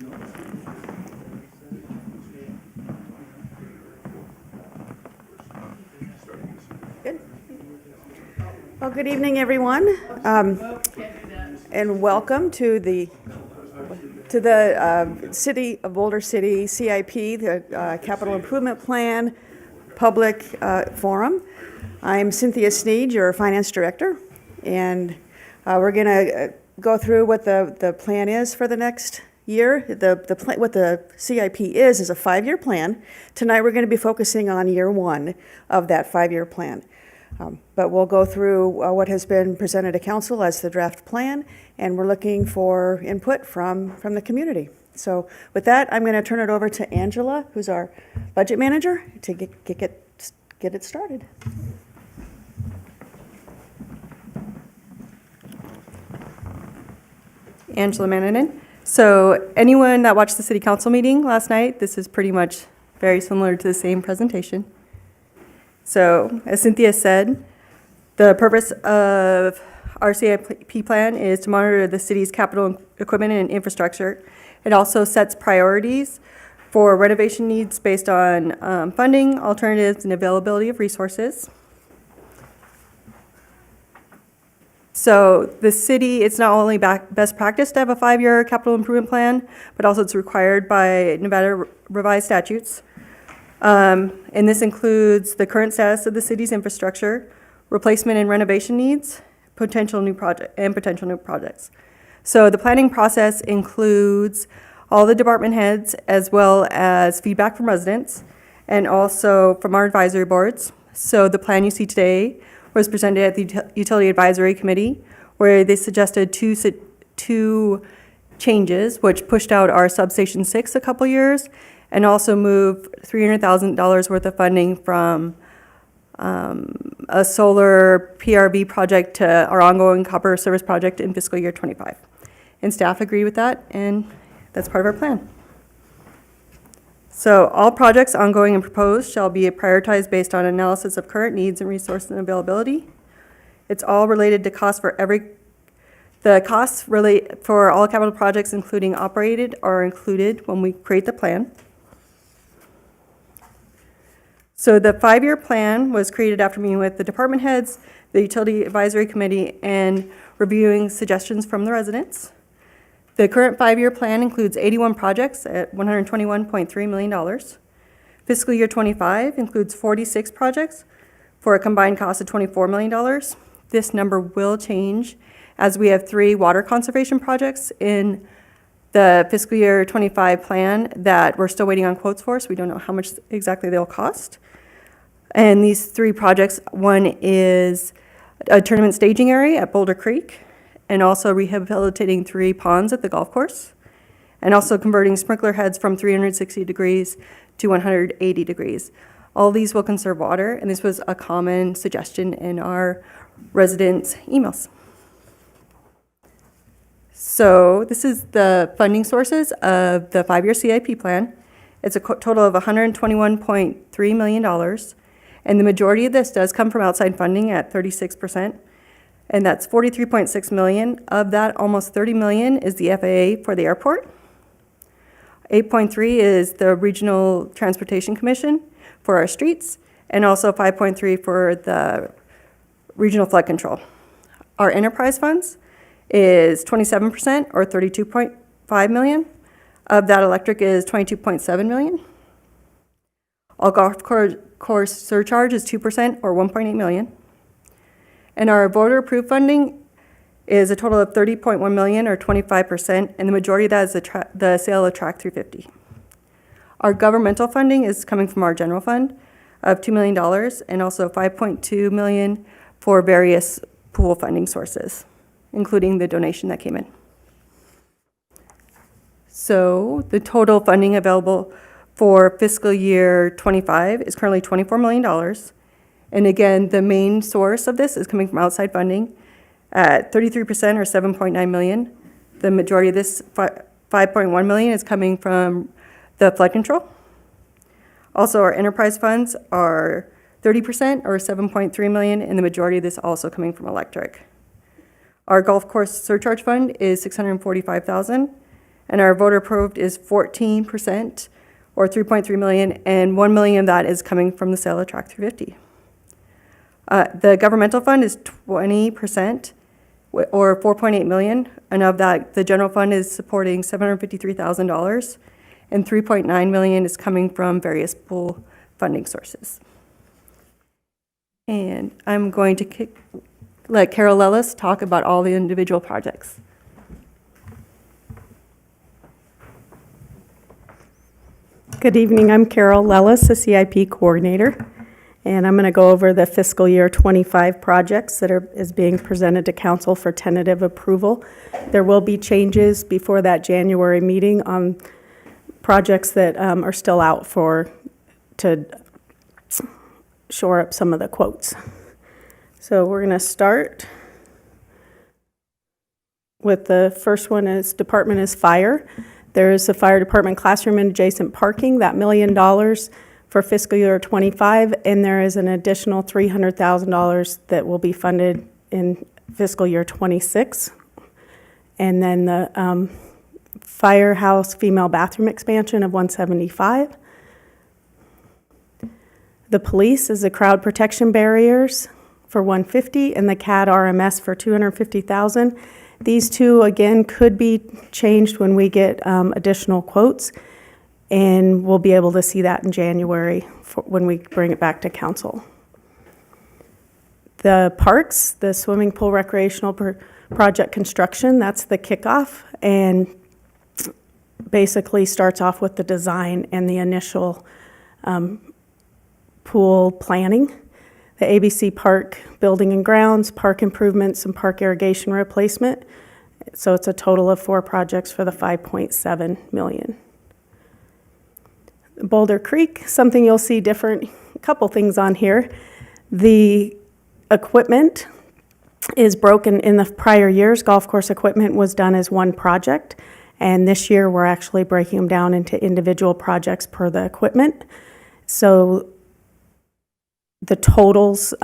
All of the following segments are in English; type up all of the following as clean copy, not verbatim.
Good. Well, good evening, everyone, and welcome to the City of Boulder City CIP, the Capital Improvement Plan Public Forum. I'm Cynthia Sneed, your Finance Director, and we're going to go through what the plan is for the next year. What the CIP is a 5-year plan. Tonight we're going to be focusing on year 1 of that 5-year plan. But we'll go through what has been presented to council as the draft plan, and we're looking for input from the community. So with that, I'm going to turn it over to Angela, who's our budget manager, to get it started. Angela Mannanen. So anyone that watched the city council meeting last night, this is pretty much very similar to the same presentation. So as Cynthia said, the purpose of our CIP plan is to monitor the city's capital equipment and infrastructure. It also sets priorities for renovation needs based on funding, alternatives, and availability of resources. So the city, it's not only best practice to have a 5-year capital improvement plan, but also it's required by Nevada revised statutes. And this includes the current status of the city's infrastructure, replacement and renovation needs, potential new projects. So the planning process includes all the department heads as well as feedback from residents and also from our advisory boards. So the plan you see today was presented at the Utility Advisory Committee, where they suggested two changes, which pushed out our Substation 6 a couple years, and also moved $300,000 worth of funding from a solar PRV project to our ongoing copper service project in fiscal year 25. And staff agree with that, and that's part of our plan. So all projects ongoing and proposed shall be prioritized based on analysis of current needs and resource and availability. It's all related to cost for the costs for all capital projects, including operated, are included when we create the plan. So the 5-year plan was created after meeting with the department heads, the Utility Advisory Committee, and reviewing suggestions from the residents. The current 5-year plan includes 81 projects at $121.3 million. Fiscal year 25 includes 46 projects for a combined cost of $24 million. This number will change as we have 3 water conservation projects in the fiscal year 25 plan that we're still waiting on quotes for, so we don't know how much exactly they'll cost. And these 3 projects, one is a tournament staging area at Boulder Creek, and also rehabilitating 3 ponds at the golf course, and also converting sprinkler heads from 360 degrees to 180 degrees. All these will conserve water, and this was a common suggestion in our residents' emails. So this is the funding sources of the 5-year CIP plan. It's a total of $121.3 million, and the majority of this does come from outside funding at 36%. And that's $43.6 million. Of that, almost $30 million is the FAA for the airport. 8.3 is the Regional Transportation Commission for our streets, and also 5.3 for the Regional Flood Control. Our enterprise funds is 27%, or $32.5 million. Of that, electric is $22.7 million. All golf course surcharge is 2%, or $1.8 million. And our voter-approved funding is a total of $30.1 million, or 25%, and the majority of that is the sale of Track 350. Our governmental funding is coming from our general fund of $2 million, and also $5.2 million for various pool funding sources, including the donation that came in. So the total funding available for fiscal year 25 is currently $24 million. And again, the main source of this is coming from outside funding at 33%, or $7.9 million. The majority of this, $5.1 million, is coming from the flood control. Also, our enterprise funds are 30%, or $7.3 million, and the majority of this also coming from electric. Our golf course surcharge fund is $645,000, and our voter approved is 14%, or 3.3 million, and 1 million of that is coming from the sale of Track 350. The governmental fund is 20%, or 4.8 million, and of that, the general fund is supporting $753,000, and 3.9 million is coming from various pool funding sources. And I'm going to let Carol Lellis talk about all the individual projects. Good evening, I'm Carol Lellis, the CIP coordinator, and I'm going to go over the fiscal year 25 projects that is being presented to council for tentative approval. There will be changes before that January meeting on projects that are still out to shore up some of the quotes. So we're going to start with the first one. Is department is fire. There is a fire department classroom and adjacent parking, that $1 million for fiscal year 25, and there is an additional $300,000 that will be funded in fiscal year 26. And then the firehouse female bathroom expansion of $175. The police is the crowd protection barriers for $150, and the CAD RMS for $250,000. These two, again, could be changed when we get additional quotes, and we'll be able to see that in January when we bring it back to council. The parks, the swimming pool recreational project construction, that's the kickoff, and basically starts off with the design and the initial pool planning. The ABC Park building and grounds, park improvements, and park irrigation replacement. So it's a total of 4 projects for the $5.7 million. Boulder Creek, something you'll see different, a couple things on here. The equipment is broken. In the prior years, golf course equipment was done as one project, and this year we're actually breaking them down into individual projects per the equipment. So the totals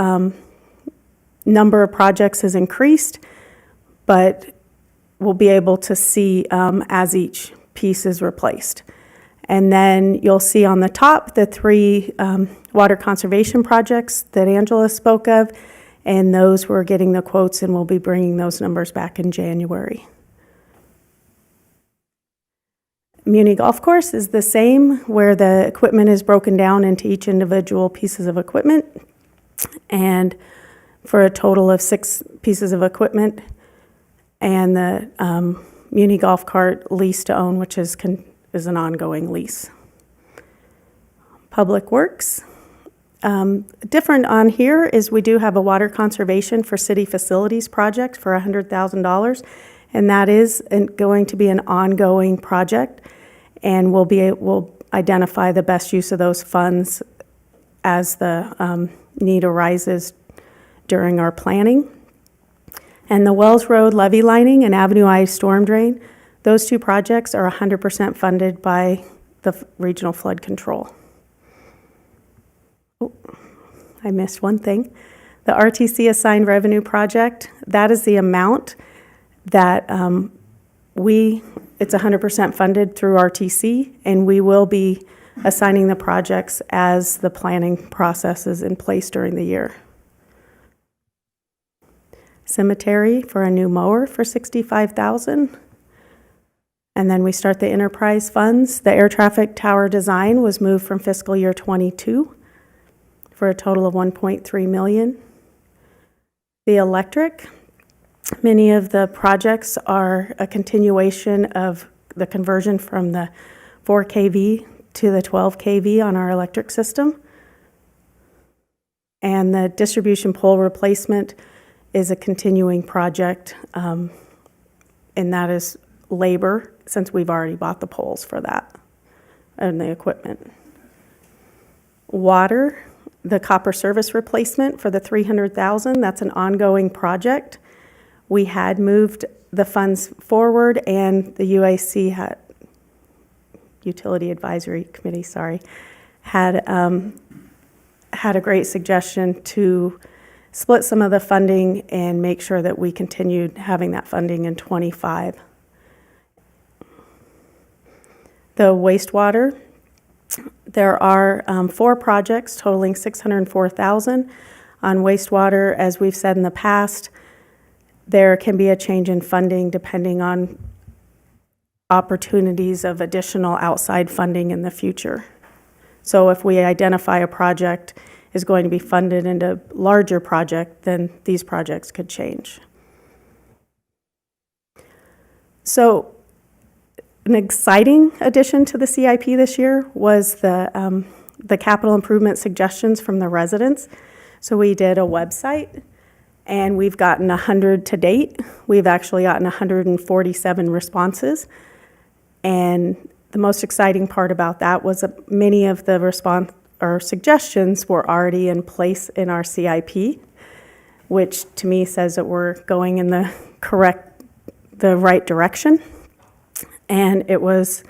number of projects has increased, but we'll be able to see as each piece is replaced. And then you'll see on the top the 3 water conservation projects that Angela spoke of, and those we're getting the quotes, and we'll be bringing those numbers back in January. Muni Golf Course is the same, where the equipment is broken down into each individual pieces of equipment, and for a total of 6 pieces of equipment, and the Muni Golf Cart lease to own, which is an ongoing lease. Public Works. Different on here is we do have a water conservation for city facilities project for $100,000, and that is going to be an ongoing project, and we'll identify the best use of those funds as the need arises during our planning. And the Wells Road levee lining and Avenue I storm drain, those 2 projects are 100% funded by the regional flood control. Oh, I missed one thing. The RTC assigned revenue project, that is the amount that it's 100% funded through RTC, and we will be assigning the projects as the planning process is in place during the year. Cemetery for a new mower for $65,000. And then we start the enterprise funds. The air traffic tower design was moved from fiscal year 22 for a total of $1.3 million. The electric, many of the projects are a continuation of the conversion from the 4 kV to the 12 kV on our electric system. And the distribution pole replacement is a continuing project, and that is labor, since we've already bought the poles for that and the equipment. Water, the copper service replacement for the $300,000, that's an ongoing project. We had moved the funds forward, and the UAC Utility Advisory Committee, had a great suggestion to split some of the funding and make sure that we continued having that funding in 25. The wastewater, there are 4 projects totaling $604,000 on wastewater. As we've said in the past, there can be a change in funding depending on opportunities of additional outside funding in the future. So if we identify a project is going to be funded into a larger project, then these projects could change. So an exciting addition to the CIP this year was the capital improvement suggestions from the residents. So we did a website, and we've gotten 100 to date. We've actually gotten 147 responses. And the most exciting part about that was that many of the response or suggestions were already in place in our CIP, which to me says that we're going in the right direction. And it was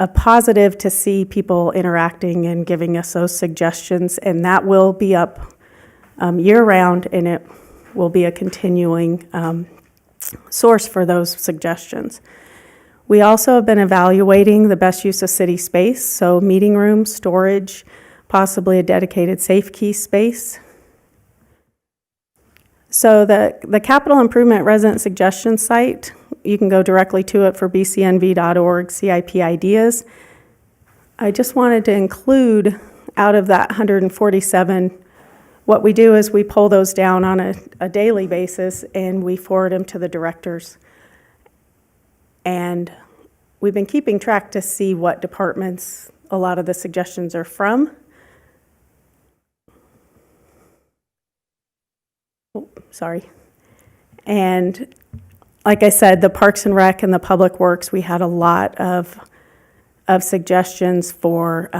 a positive to see people interacting and giving us those suggestions, and that will be up year-round, and it will be a continuing source for those suggestions. We also have been evaluating the best use of city space, so meeting rooms, storage, possibly a dedicated safe key space. So the capital improvement resident suggestion site, you can go directly to it for bcnv.org CIP ideas. I just wanted to include out of that 147, what we do is we pull those down on a daily basis and we forward them to the directors. And we've been keeping track to see what departments a lot of the suggestions are from. Oh, sorry. And like I said, the Parks and Rec and the Public Works, we had a lot of suggestions for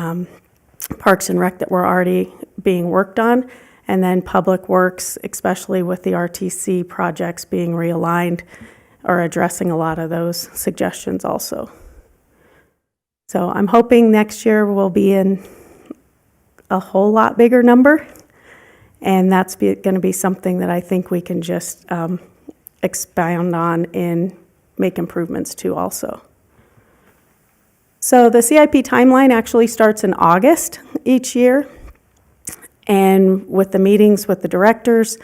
Parks and Rec that were already being worked on. And then Public Works, especially with the RTC projects being realigned, are addressing a lot of those suggestions also. So I'm hoping next year we'll be in a whole lot bigger number. And that's going to be something that I think we can just expound on and make improvements to also. So the CIP timeline actually starts in August each year. And with the meetings with the directors,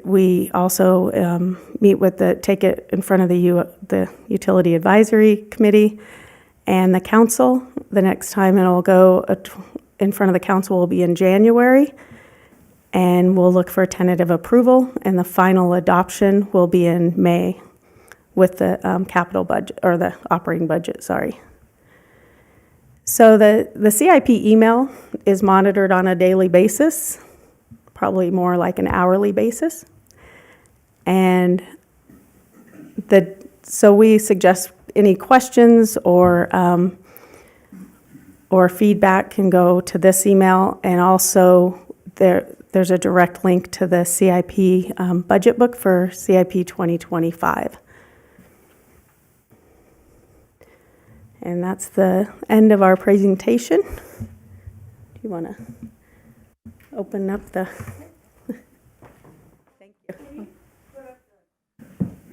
we also take it in front of the Utility Advisory Committee and the council. The next time it'll go in front of the council will be in January. And we'll look for tentative approval, and the final adoption will be in May with the capital budget, or the operating budget, sorry. So the CIP email is monitored on a daily basis, probably more like an hourly basis. And so we suggest any questions or feedback can go to this email, and also there's a direct link to the CIP budget book for CIP 2025. And that's the end of our presentation. Do you want to open up the... Thank you. Can you put up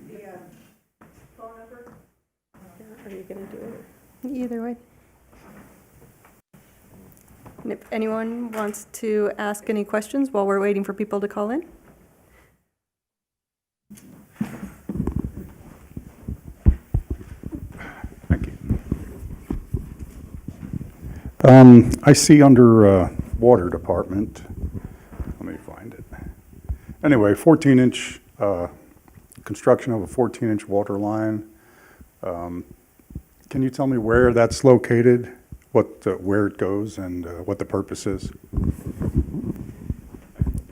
the phone number? Are you going to do it? Either way. And if anyone wants to ask any questions while we're waiting for people to call in. Thank you. I see under Water Department, let me find it. Anyway, 14-inch, construction of a 14-inch water line. Can you tell me where that's located? Where it goes and what the purpose is?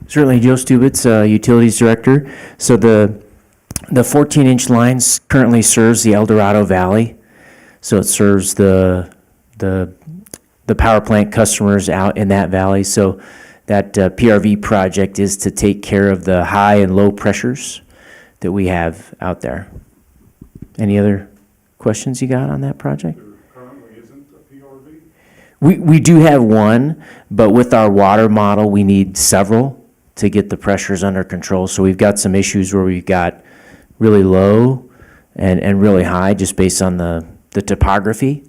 Certainly, Joe Stubitz, Utilities Director. So the 14-inch lines currently serves the El Dorado Valley. So it serves the power plant customers out in that valley. So that PRV project is to take care of the high and low pressures that we have out there. Any other questions you got on that project? We do have one, but with our water model, we need several to get the pressures under control. So we've got some issues where we've got really low and really high just based on the the topography.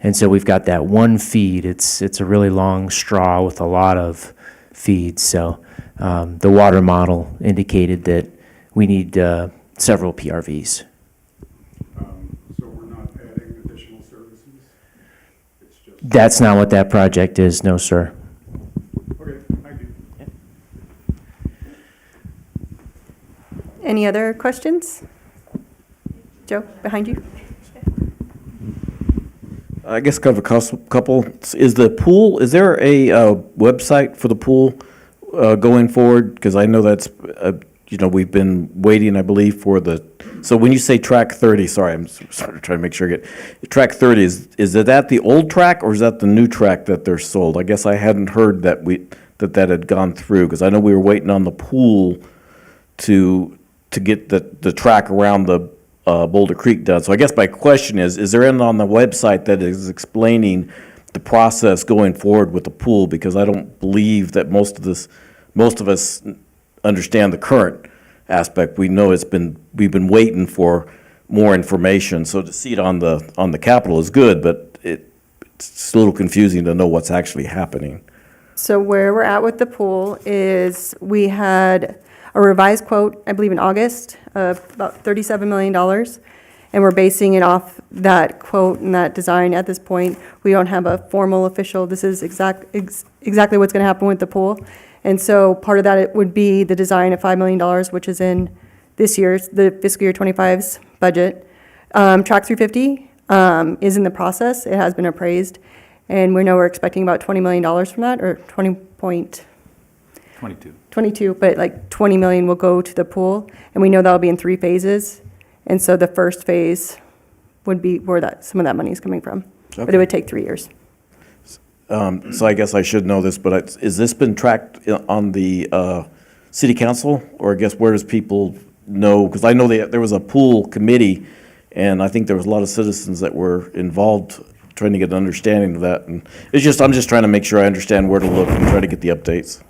And so we've got that one feed. It's a really long straw with a lot of feeds. So the water model indicated that we need several PRVs. So we're not adding additional services? It's just, That's not what that project is, no, sir. okay, thank you. Any other questions? Joe, behind you? I guess kind of a couple. Is the pool, is there a website for the pool going forward? Because I know that's, we've been waiting, I believe, for the, so when you say track 30, sorry, I'm sort of trying to make sure I get, track 30, is that the old track or is that the new track that they're sold? I guess I hadn't heard that that had gone through, because I know we were waiting on the pool to get the track around the Boulder Creek done. So I guess my question is there anything on the website that is explaining the process going forward with the pool? Because I don't believe that most of us understand the current aspect. We know we've been waiting for more information. So to see it on the Capitol is good, but it's a little confusing to know what's actually happening. So where we're at with the pool is we had a revised quote, I believe in August, of about $37 million. And we're basing it off that quote and that design at this point. We don't have a formal official, this is exactly what's going to happen with the pool. And so part of that it would be the design of $5 million, which is in this year's, the fiscal year 25's budget. Track 350 is in the process. It has been appraised. And we know we're expecting about $20 million from that, or 22, but like 20 million will go to the pool, and we know that'll be in 3 phases. And so the first phase would be where some of that money is coming from. But it would take 3 years. So I guess I should know this, but has this been tracked on the city council? Or I guess where does people know? Because I know there was a pool committee, and I think there was a lot of citizens that were involved trying to get an understanding of that. And I'm just trying to make sure I understand where to look and try to get the updates.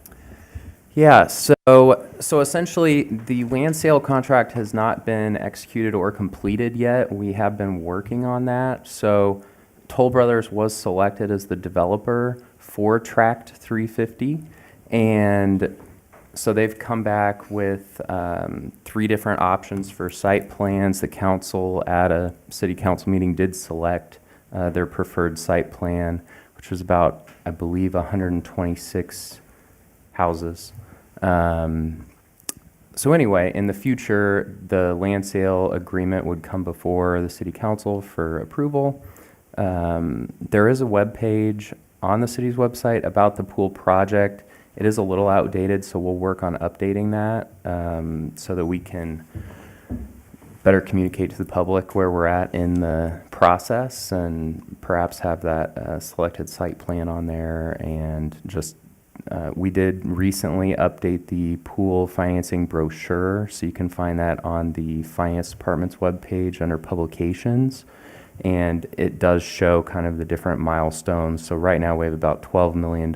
Yeah, so essentially, the land sale contract has not been executed or completed yet. We have been working on that. So Toll Brothers was selected as the developer for Tract 350. And so they've come back with 3 different options for site plans. The council at a city council meeting did select their preferred site plan, which was about, I believe, 126 houses. So anyway, in the future, the land sale agreement would come before the city council for approval. There is a web page on the city's website about the pool project. It is a little outdated, so we'll work on updating that so that we can better communicate to the public where we're at in the process, and perhaps have that selected site plan on there. And just we did recently update the pool financing brochure, so you can find that on the finance department's webpage under publications. And it does show kind of the different milestones. So right now we have about $12 million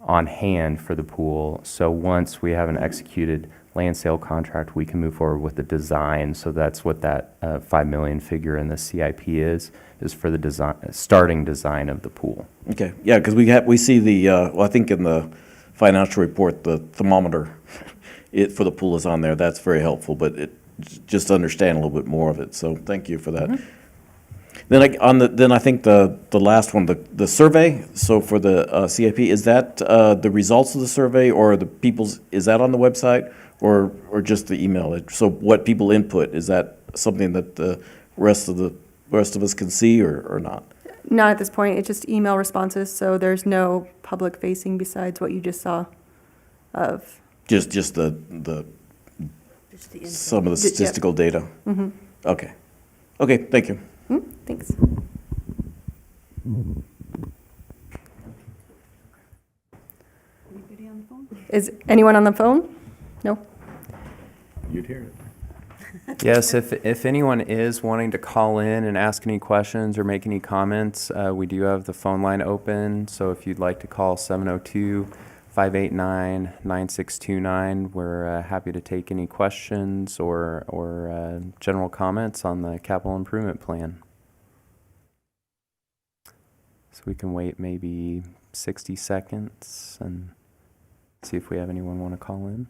on hand for the pool. So once we have an executed land sale contract, we can move forward with the design. So that's what that 5 million figure in the CIP is for the starting design of the pool. Okay, yeah, because we see the, I think in the financial report, the thermometer for the pool is on there. That's very helpful, but just to understand a little bit more of it. So thank you for that. Mm-hmm. Then I think the last one, the survey. So for the CIP, is that the results of the survey, or is that on the website, or just the email? So what people input, is that something that the rest of us can see, or not? Not at this point. It's just email responses, so there's no public facing besides what you just saw of. Just some of the statistical data. Mm-hmm. Okay. Okay. Thank you. Thanks. Anybody on the phone? Is anyone on the phone? No? You'd hear it. Yes, if anyone is wanting to call in and ask any questions or make any comments, we do have the phone line open. So if you'd like to call 702-589-9629, we're happy to take any questions or general comments on the capital improvement plan. So we can wait maybe 60 seconds and see if we have anyone want to call in.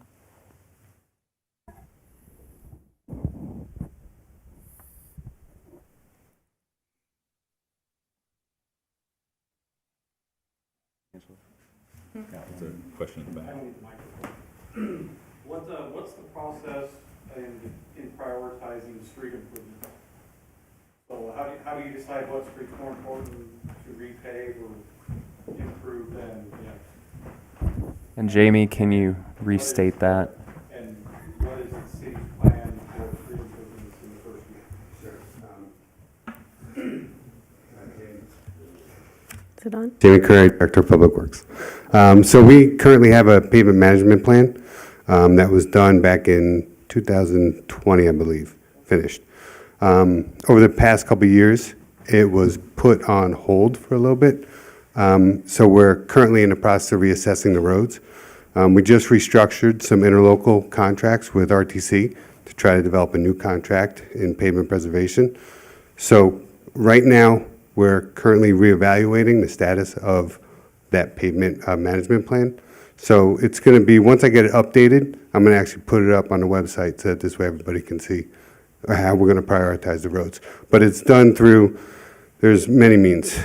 It's a question in the back. What's the process in prioritizing street improvement? So how do you decide what streets more important to repave or improve than, And Jamie, can you restate that? and what is the city's plan for street improvements in the first year? Is it on? Jamie Curry, Director of Public Works. So we currently have a pavement management plan that was done back in 2020, I believe, finished. Over the past couple of years, it was put on hold for a little bit. So we're currently in the process of reassessing the roads. We just restructured some interlocal contracts with RTC to try to develop a new contract in pavement preservation. So right now, we're currently reevaluating the status of that pavement management plan. So it's going to be, once I get it updated, I'm going to actually put it up on the website so that this way everybody can see how we're going to prioritize the roads. But it's done through, there's many means,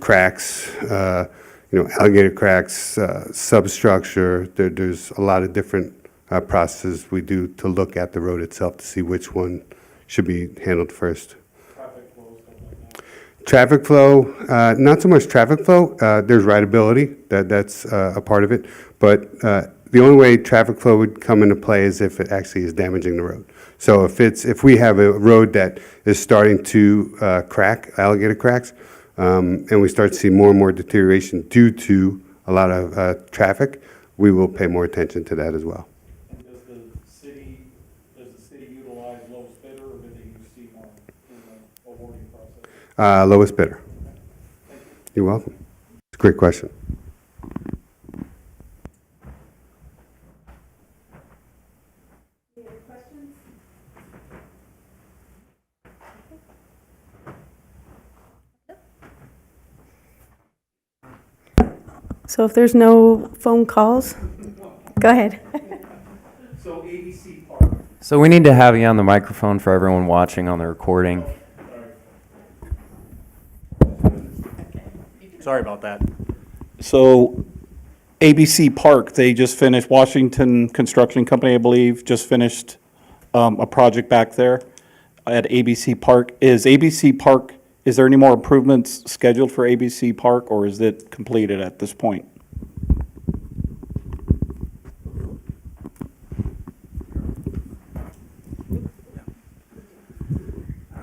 cracks, alligator cracks, substructure. There's a lot of different processes we do to look at the road itself to see which one should be handled first. Traffic flow, stuff like that? Traffic flow, not so much traffic flow. There's rideability, that's a part of it. But the only way traffic flow would come into play is if it actually is damaging the road. So if we have a road that is starting to crack, alligator cracks, and we start to see more and more deterioration due to a lot of traffic, we will pay more attention to that as well. And does the city utilize lowest bidder, or do they use CMAR in the awarding process? Lowest bidder. You're welcome. It's a great question. So if there's no phone calls, go ahead. So ABC Park. So we need to have you on the microphone for everyone watching on the recording. Sorry about that. So ABC Park, they just finished, Washington Construction Company, I believe, just finished a project back there at ABC Park. Is there any more improvements scheduled for ABC Park, or is it completed at this point?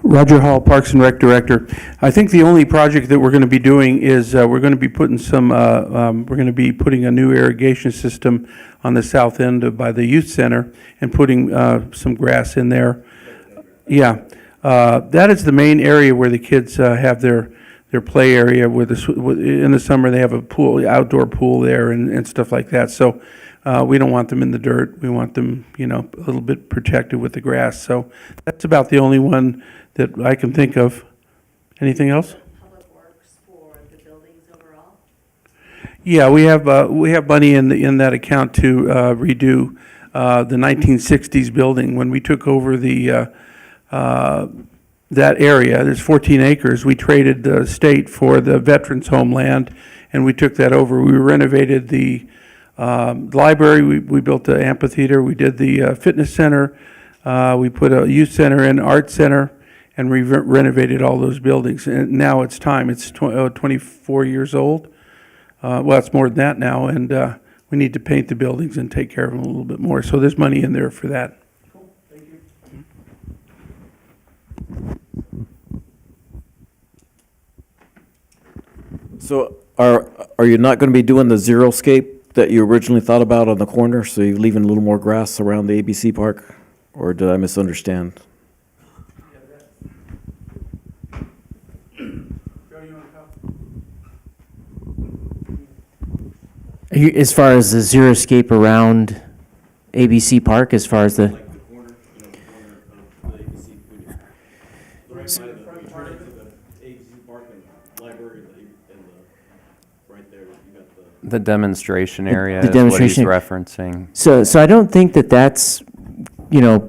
Roger Hall, Parks and Rec Director. I think the only project that we're going to be doing is we're going to be putting a new irrigation system on the south end by the youth center and putting some grass in there. Yeah, that is the main area where the kids have their play area. In the summer they have a pool, outdoor pool there and stuff like that. So we don't want them in the dirt. We want them, a little bit protected with the grass. So that's about the only one that I can think of. Anything else? Public Works for the buildings overall? Yeah, we have money in that account to redo the 1960s building. When we took over that area, there's 14 acres. We traded the state for the veterans' homeland, and we took that over. We renovated the library. We built the amphitheater. We did the fitness center. We put a youth center and art center, and we renovated all those buildings. And now it's time. It's 24 years old. Well, it's more than that now, and we need to paint the buildings and take care of them a little bit more. So there's money in there for that. Cool, thank you. So are you not going to be doing the xeriscape that you originally thought about on the corner? So you're leaving a little more grass around the ABC Park? Or did I misunderstand? As far as the xeriscape around ABC Park, as far as the, Like the corner, the corner of the ABC. Right by the, turn into the ABC Park and library and right there, you got The demonstration area the is demonstration- what he's referencing. So I don't think that that's,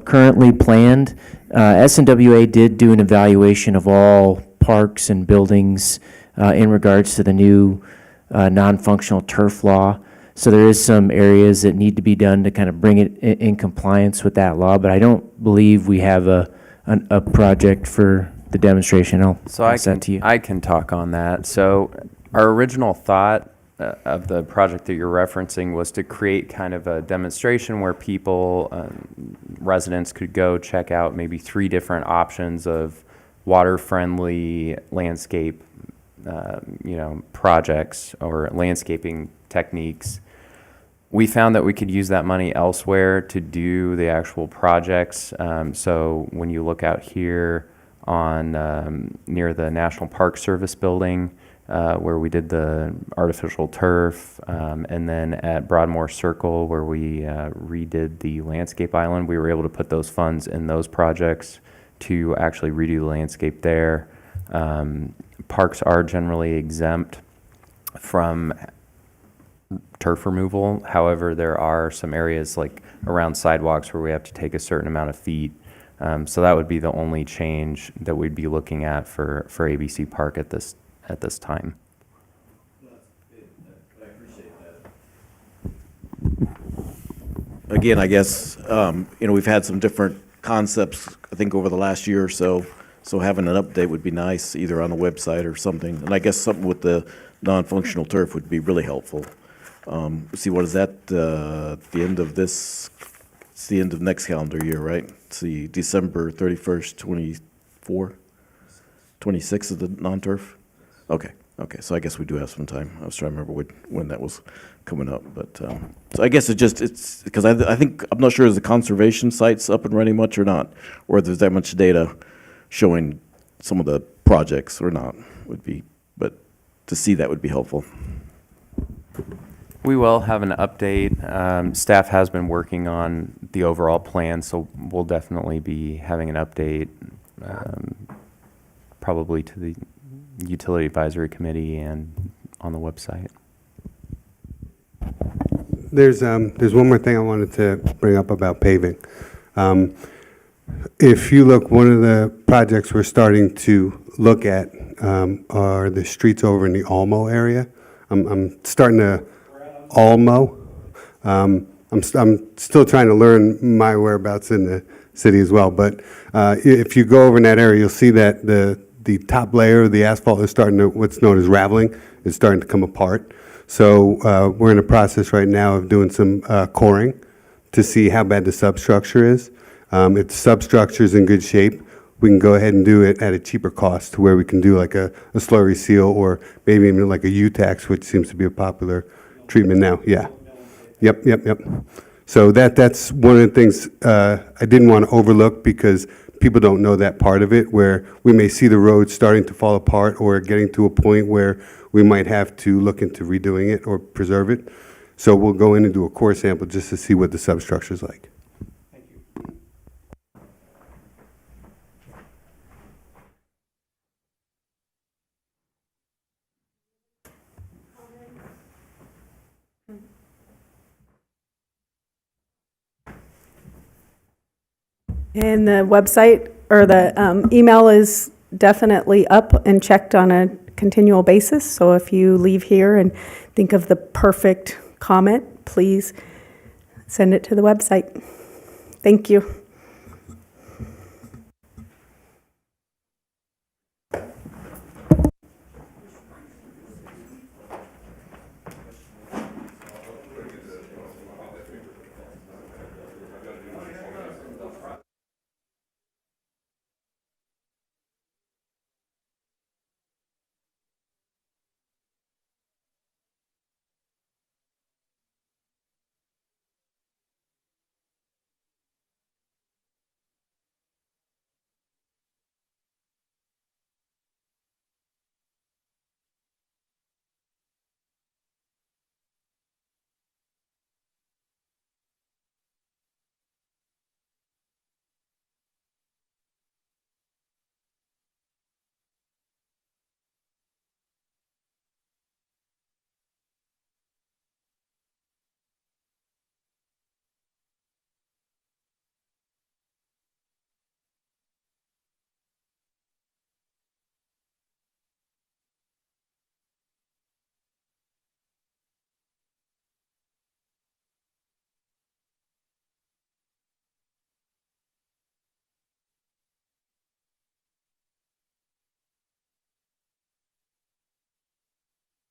currently planned. SNWA did do an evaluation of all parks and buildings in regards to the new non-functional turf law. So there is some areas that need to be done to kind of bring it in compliance with that law, but I don't believe we have a project for the demonstration. I'll So I pass that can, to you. I can talk on that. So our original thought of the project that you're referencing was to create kind of a demonstration where people, residents could go check out maybe 3 different options of water-friendly landscape, projects or landscaping techniques. We found that we could use that money elsewhere to do the actual projects. So when you look out here on near the National Park Service building, where we did the artificial turf, and then at Broadmoor Circle, where we redid the landscape island, we were able to put those funds in those projects to actually redo the landscape there. Parks are generally exempt from turf removal. However, there are some areas like around sidewalks where we have to take a certain amount of feet. So that would be the only change that we'd be looking at for ABC Park at this time. again, I guess, we've had some different concepts, I think, over the last year or so. So having an update would be nice, either on the website or something. And I guess something with the non-functional turf would be really helpful. See, what is that, the end of this, it's the end of next calendar year, right? It's the December 31st, 24? 26 is the non-turf? Okay, so I guess we do have some time. I was trying to remember when that was coming up, but, so I guess it's, because I think, I'm not sure is the conservation sites up and running much or not, or if there's that much data showing some of the projects or not, would be, but to see that would be helpful. We will have an update. Staff has been working on the overall plan, so we'll definitely be having an update, probably to the Utility Advisory Committee and on the website. There's one more thing I wanted to bring up about paving. If you look, one of the projects we're starting to look at are the streets over in the Almo area. I'm starting to Almo. I'm still trying to learn my whereabouts in the city as well. But if you go over in that area, you'll see that the top layer of the asphalt is starting to, what's known as raveling, is starting to come apart. So we're in a process right now of doing some coring to see how bad the substructure is. If the substructure is in good shape, we can go ahead and do it at a cheaper cost to where we can do like a slurry seal or maybe even like a U-Tax, which seems to be a popular treatment now. Yeah. Yep. So that's one of the things I didn't want to overlook, because people don't know that part of it, where we may see the road starting to fall apart or getting to a point where we might have to look into redoing it or preserve it. So we'll go in and do a core sample just to see what the substructure is like. And the website or the email is definitely up and checked on a continual basis. So if you leave here and think of the perfect comment, please send it to the website. Thank you.